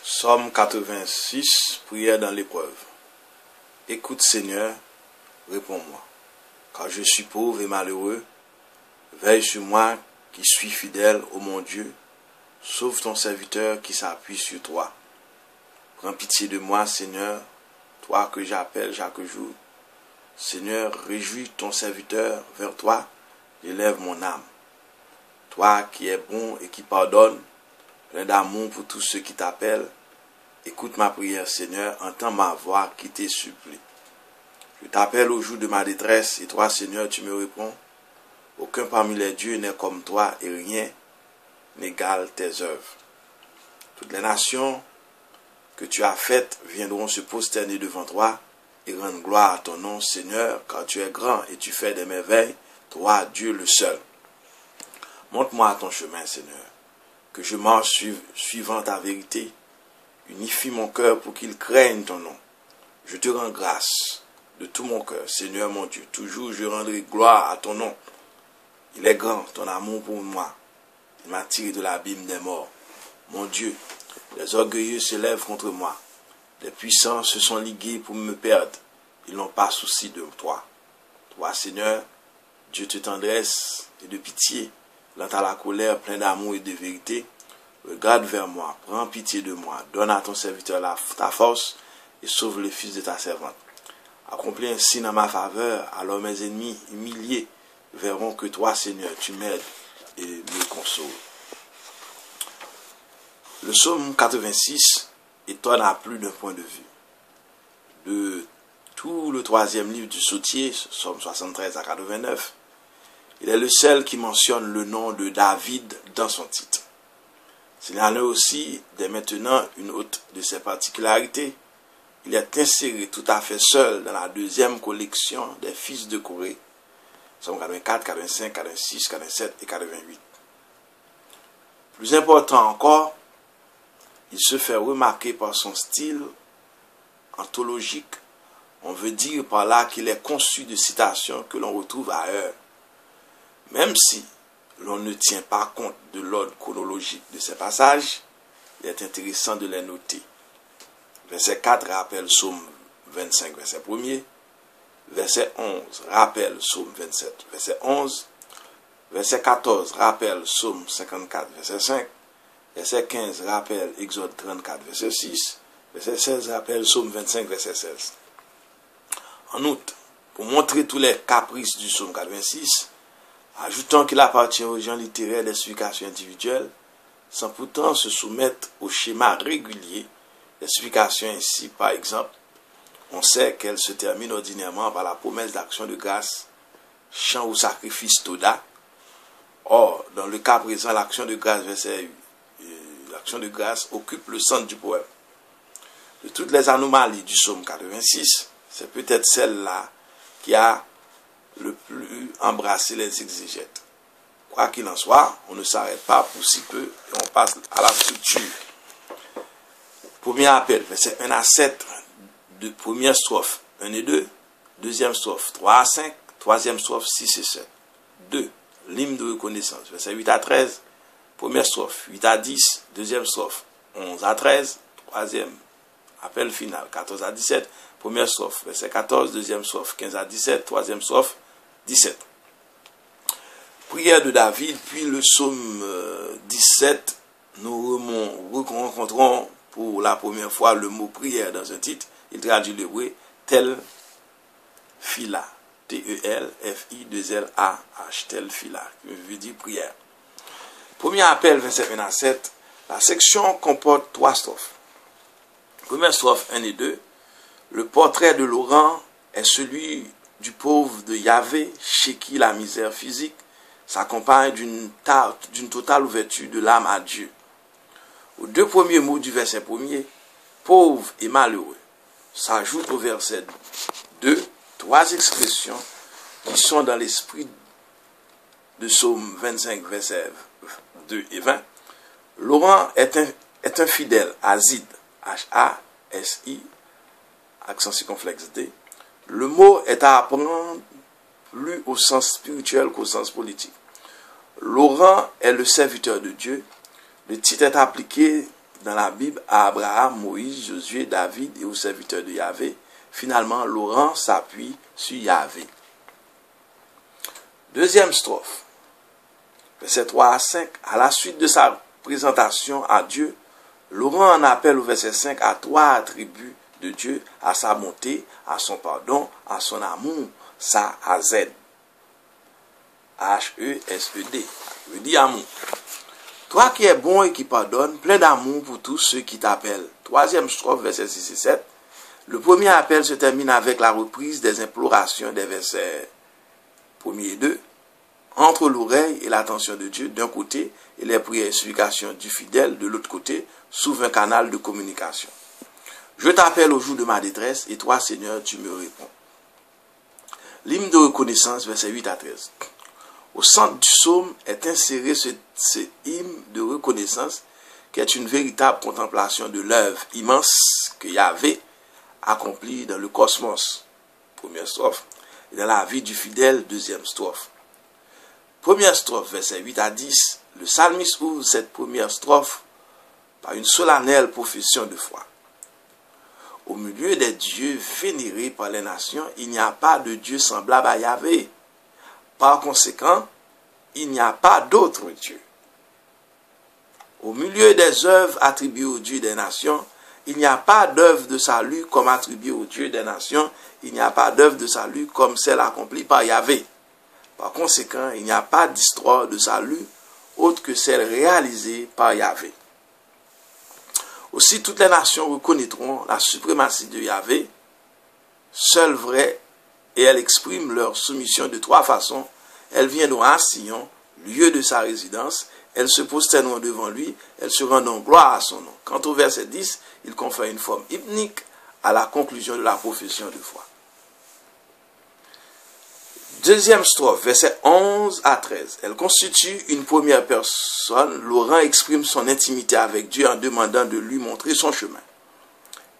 Psaume 86, prière dans l'épreuve. Écoute Seigneur, réponds-moi. Car je suis pauvre et malheureux, veille sur moi qui suis fidèle, ô mon Dieu. Sauve ton serviteur qui s'appuie sur toi. Prends pitié de moi, Seigneur, toi que j'appelle chaque jour. Seigneur, réjouis ton serviteur vers toi, élève mon âme. Toi qui es bon et qui pardonne, plein d'amour pour tous ceux qui t'appellent, écoute ma prière, Seigneur, entends ma voix qui te supplie. Je t'appelle au jour de ma détresse, et toi, Seigneur, tu me réponds. Aucun parmi les dieux n'est comme toi, et rien n'égale tes œuvres. Toutes les nations que tu as faites viendront se prosterner devant toi et rendre gloire à ton nom, Seigneur, car tu es grand et tu fais des merveilles, toi, Dieu le seul. Montre-moi ton chemin, Seigneur, que je marche suivant ta vérité. Unifie mon cœur pour qu'il craigne ton nom. Je te rends grâce de tout mon cœur, Seigneur mon Dieu. Toujours je rendrai gloire à ton nom. Il est grand, ton amour pour moi. Il m'a tiré de l'abîme des morts. Mon Dieu, les orgueilleux se lèvent contre moi. Les puissants se sont ligués pour me perdre. Ils n'ont pas souci de toi. Toi, Seigneur, Dieu te tendresse et de pitié. Lent à la colère, plein d'amour et de vérité. Regarde vers moi, prends pitié de moi. Donne à ton serviteur ta force et sauve le fils de ta servante. Accomplis ainsi dans ma faveur, alors mes ennemis humiliés verront que toi, Seigneur, tu m'aides et me consoles. Le psaume 86 étonne à plus d'un point de vue. De tout le troisième livre du Psautier, psaume 73 à 89, il est le seul qui mentionne le nom de David dans son titre. S'il en a aussi, dès maintenant, une autre de ses particularités. Il est inséré tout à fait seul dans la deuxième collection des fils de Corée, psaume 84, 85, 86, 87 et 88. Plus important encore, il se fait remarquer par son style anthologique. On veut dire par là qu'il est conçu de citations que l'on retrouve ailleurs. Même si l'on ne tient pas compte de l'ordre chronologique de ces passages, il est intéressant de les noter. Verset 4 rappelle psaume 25, verset 1er. Verset 11 rappelle psaume 27, verset 11. Verset 14 rappelle psaume 54, verset 5. Verset 15 rappelle Exode 34, verset 6. Verset 16 rappelle psaume 25, verset 16. En outre, pour montrer tous les caprices du psaume 86, ajoutons qu'il appartient aux gens littéraires d'explications individuelles, sans pourtant se soumettre au schéma régulier d'explications ainsi. Par exemple, on sait qu'elle se termine ordinairement par la promesse d'action de grâce, chant ou sacrifice Toda. Or, dans le cas présent, l'action de grâce occupe le centre du poème. De toutes les anomalies du psaume 86, c'est peut-être celle-là qui a le plus embrassé les exégètes. Quoi qu'il en soit, on ne s'arrête pas pour si peu et on passe à la structure. Premier appel, verset 1 à 7, de première strophe 1 et 2, deuxième strophe 3 à 5, troisième strophe 6 et 7. 2. L'hymne de reconnaissance, verset 8 à 13, première strophe 8 à 10, deuxième strophe 11 à 13, troisième appel final 14 à 17, première strophe verset 14, deuxième strophe 15 à 17, troisième strophe 17. Prière de David, puis le psaume 17, nous rencontrons pour la première fois le mot prière dans un titre. Il traduit l'hébreu tel fila, T-E-L-F-I-2-L-A-H, tel fila, qui veut dire prière. Premier appel, verset 1 à 7, la section comporte 3 strophes. Première strophe 1 et 2, le portrait de Laurent est celui du pauvre de Yahvé, chez qui la misère physique s'accompagne d'une totale ouverture de l'âme à Dieu. Aux 2 premiers mots du verset 1er, pauvre et malheureux, s'ajoutent au verset 2 3 expressions qui sont dans l'esprit de psaume 25, verset 2 et 20. Laurent est un fidèle, Azid, H-A-S-I, accent circonflexe D. Le mot est à apprendre plus au sens spirituel qu'au sens politique. Laurent est le serviteur de Dieu. Le titre est appliqué dans la Bible à Abraham, Moïse, Josué, David et aux serviteurs de Yahvé. Finalement, Laurent s'appuie sur Yahvé. Deuxième strophe, versets 3 à 5. À la suite de sa présentation à Dieu, Laurent en appelle au verset 5 à 3 attributs de Dieu, à sa bonté, à son pardon, à son amour, sa H-E-S-E-D. H-E-S-E-D. Je dis amour. Toi qui es bon et qui pardonne, plein d'amour pour tous ceux qui t'appellent. Troisième strophe, versets 6 et 7. Le premier appel se termine avec la reprise des implorations des versets 1er et 2. Entre l'oreille et l'attention de Dieu d'un côté et les prières et supplications du fidèle de l'autre côté, s'ouvre un canal de communication. Je t'appelle au jour de ma détresse et toi, Seigneur, tu me réponds. L'hymne de reconnaissance, versets 8 à 13. Au centre du psaume est inséré ce hymne de reconnaissance qui est une véritable contemplation de l'œuvre immense que Yahvé accomplit dans le cosmos. Première strophe. Et dans la vie du fidèle, deuxième strophe. Première strophe, versets 8 à 10. Le psalmiste ouvre cette première strophe par une solennelle profession de foi. Au milieu des dieux vénérés par les nations, il n'y a pas de Dieu semblable à Yahvé. Par conséquent, il n'y a pas d'autre Dieu. Au milieu des œuvres attribuées au Dieu des nations, il n'y a pas d'œuvre de salut comme attribuée au Dieu des nations. Il n'y a pas d'œuvre de salut comme celle accomplie par Yahvé. Par conséquent, il n'y a pas d'histoire de salut autre que celle réalisée par Yahvé. Aussi, toutes les nations reconnaîtront la suprématie de Yahvé, seule vraie, et elles expriment leur soumission de trois façons. Elles viendront à Sion, lieu de sa résidence, elles se prosterneront devant lui, elles se rendront gloire à son nom. Quant au verset 10, il confère une forme hypnique à la conclusion de la profession de foi. Deuxième strophe, versets 11 à 13. Elle constitue une première personne. Laurent exprime son intimité avec Dieu en demandant de lui montrer son chemin.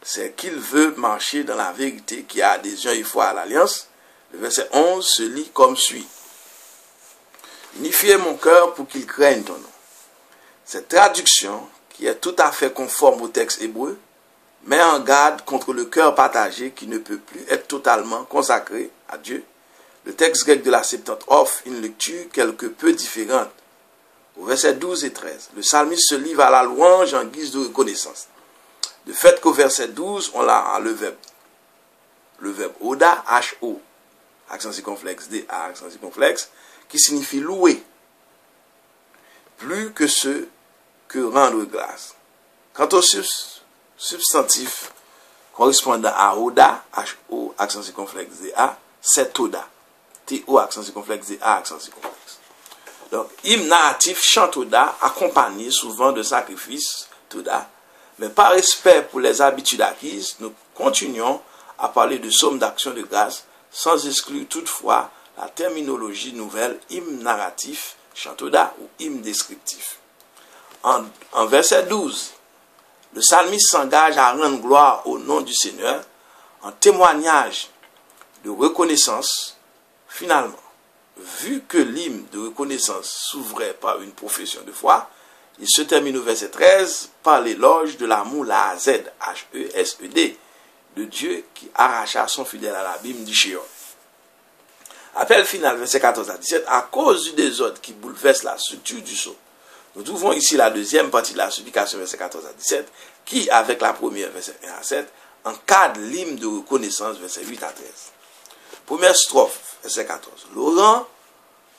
C'est qu'il veut marcher dans la vérité qui a adhésion et foi à l'alliance. Le verset 11 se lit comme suit. Unifiez mon cœur pour qu'il craigne ton nom. Cette traduction, qui est tout à fait conforme au texte hébreu, met en garde contre le cœur partagé qui ne peut plus être totalement consacré à Dieu. Le texte grec de la Septante offre une lecture quelque peu différente. Au verset 12 et 13, le psalmiste se livre à la louange en guise de reconnaissance. De fait qu'au verset 12, on a le verbe oda, H-O, accent circonflexe, D-A, accent circonflexe, qui signifie louer, plus que ce que rendre grâce. Quant au substantif correspondant à oda, H-O, accent circonflexe, D-A, c'est toda. T-O, accent circonflexe, D-A, accent circonflexe. Donc, hymne narratif chante toda, accompagné souvent de sacrifices toda, mais par respect pour les habitudes acquises, nous continuons à parler de somme d'action de grâce, sans exclure toutefois la terminologie nouvelle hymne narratif, chantoda ou hymne descriptif. En verset 12, le psalmiste s'engage à rendre gloire au nom du Seigneur en témoignage de reconnaissance. Finalement, vu que l'hymne de reconnaissance s'ouvrait par une profession de foi, il se termine au verset 13 par l'éloge de l'amour, la Z, H-E-S-E-D, de Dieu qui arracha son fidèle à l'abîme du Sheol. Appel final, verset 14 à 17, à cause du désordre qui bouleverse la structure du psaume. Nous trouvons ici la deuxième partie de la supplication, verset 14 à 17, qui, avec la première, verset 1 à 7, encadre l'hymne de reconnaissance, verset 8 à 13. Première strophe, verset 14. Laurent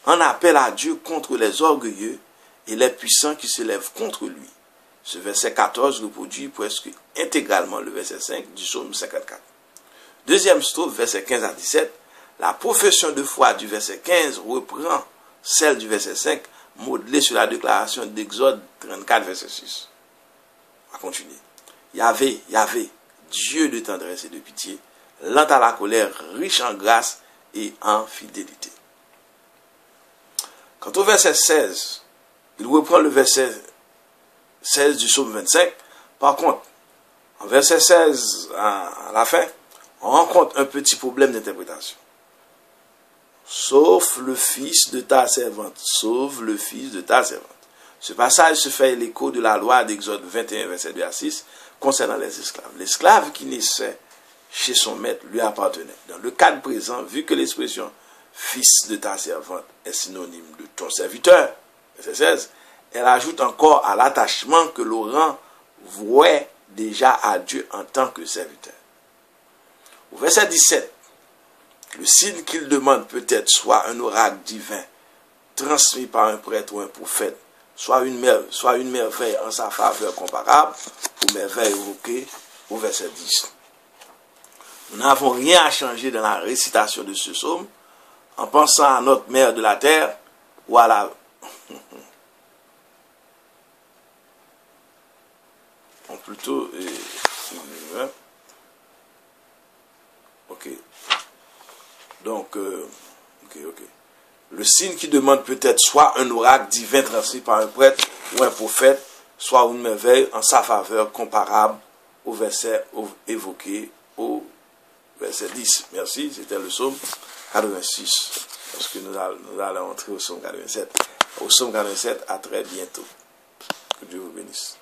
en appelle à Dieu contre les orgueilleux et les puissants qui se lèvent contre lui. Ce verset 14 reproduit presque intégralement le verset 5 du psaume 54. Deuxième strophe, verset 15 à 17. La profession de foi du verset 15 reprend celle du verset 5, modelée sur la déclaration d'Exode 34, verset 6. On va continuer. Yahvé, Yahvé, Dieu de tendresse et de pitié, lent à la colère, riche en grâce et en fidélité. Quant au verset 16, il reprend le verset 16 du psaume 25. Par contre, en verset 16, à la fin, on rencontre un petit problème d'interprétation. Sauf le fils de ta servante. Sauve le fils de ta servante. Ce passage se fait l'écho de la loi d'Exode 21, verset 2 à 6, concernant les esclaves. L'esclave qui naissait chez son maître lui appartenait. Dans le cadre présent, vu que l'expression « fils de ta servante » est synonyme de ton serviteur, verset 16, elle ajoute encore à l'attachement que Laurent vouait déjà à Dieu en tant que serviteur. Au verset 17, le signe qu'il demande peut être soit un oracle divin transmis par un prêtre ou un prophète, soit une merveille en sa faveur comparable aux merveilles évoquées au verset 10. Nous n'avons rien à changer dans la récitation de ce psaume en pensant à notre mère de la terre ou à la... plutôt... ok. Donc, ok. Le signe qui demande peut-être soit un oracle divin transmis par un prêtre ou un prophète, soit une merveille en sa faveur comparable au verset évoqué au verset 10. Merci, c'était le psaume 86. Parce que nous allons entrer au psaume 87. Au psaume 87, à très bientôt. Que Dieu vous bénisse.